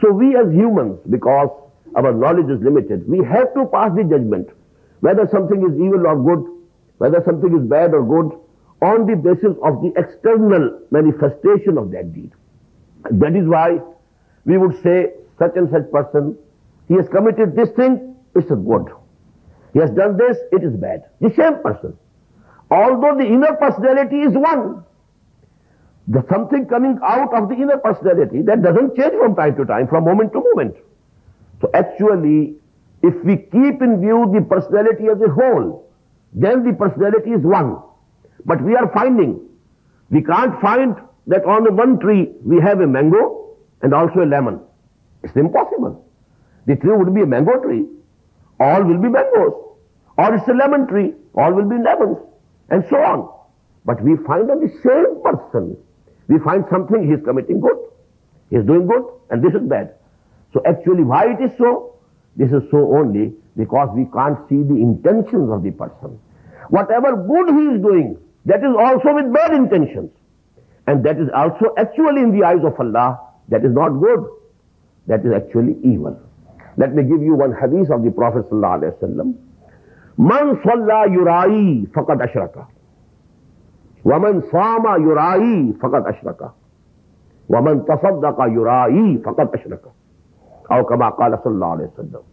So we as humans, because our knowledge is limited, we have to pass the judgment whether something is evil or good, whether something is bad or good, on the basis of the external manifestation of that deed. That is why we would say such and such person, he has committed this thing, it's good. He has done this, it is bad. The same person. Although the inner personality is one, there's something coming out of the inner personality that doesn't change from time to time, from moment to moment. So actually, if we keep in view the personality as a whole, then the personality is one. But we are finding, we can't find that on the one tree we have a mango and also a lemon. It's impossible. The tree would be a mango tree, all will be mangoes. Or it's a lemon tree, all will be lemons, and so on. But we find on the same person, we find something he is committing good, he is doing good, and this is bad. So actually why it is so? This is so only because we can't see the intentions of the person. Whatever good he is doing, that is also with bad intentions. And that is also actually in the eyes of Allah, that is not good. That is actually evil. Let me give you one hadith of the Prophet ﷺ. Man salla yura'i faqad ashraka. Wa man sama yura'i faqad ashraka. Wa man tasaddaqa yura'i faqad ashraka. Aw kama qala sallallahu alayhi wa sallam.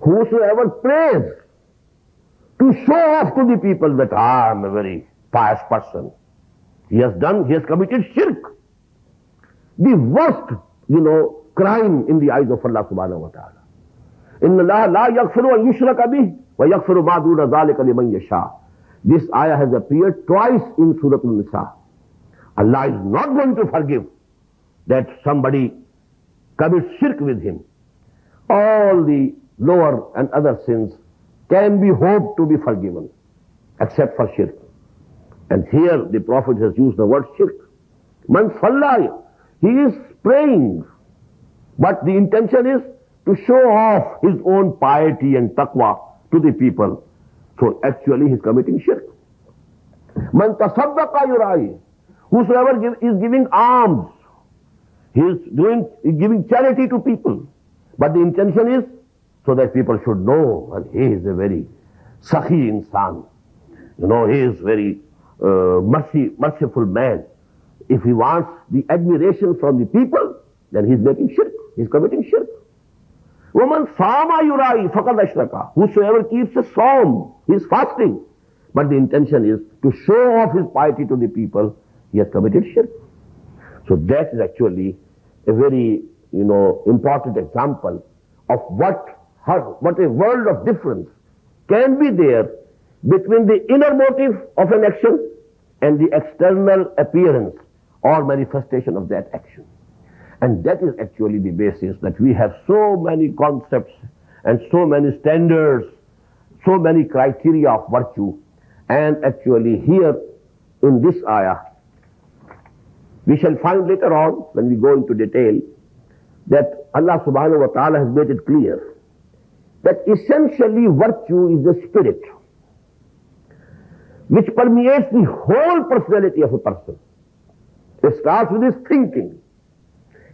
Whosoever prays to show off to the people that I am a very pious person, he has committed shirk. The worst, crime in the eyes of Allah subhanahu wa ta'ala. Inna Allah la yaghfiru an yushraka bih wa yaghfiru ma duna dhalika liman yasha. This ayah has appeared twice in Surah An-Nisa. Allah is not going to forgive that somebody commits shirk with him. All the lower and other sins can be hoped to be forgiven, except for shirk. And here the Prophet has used the word shirk. Man salla, he is praying, but the intention is to show off his own piety and taqwa to the people. So actually he is committing shirk. Man tasaddaqa yura'i, whosoever is giving alms, he is giving charity to people, but the intention is so that people should know, and he is a very sakhi insan. He is very merciful man. If he wants the admiration from the people, then he is making shirk. He is committing shirk. Woman sama yurai faqad ashraka. Whosoever keeps a psalm, he is fasting, but the intention is to show off his piety to the people, he has committed shirk. So that is actually a very, important example of what a world of difference can be there between the inner motive of an action and the external appearance or manifestation of that action. And that is actually the basis that we have so many concepts and so many standards, so many criteria of virtue. And actually here in this ayah, we shall find later on, when we go into detail, that Allah subhanahu wa ta'ala has made it clear that essentially virtue is a spirit which permeates the whole personality of a person. It starts with his thinking.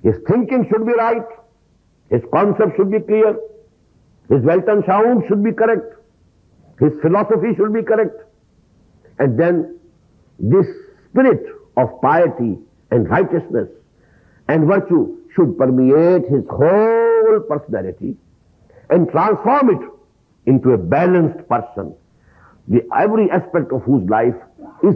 His thinking should be right, his concept should be clear, his welton sound should be correct, his philosophy should be correct, and then this spirit of piety and righteousness and virtue should permeate his whole personality and transform it into a balanced person, every aspect of whose life is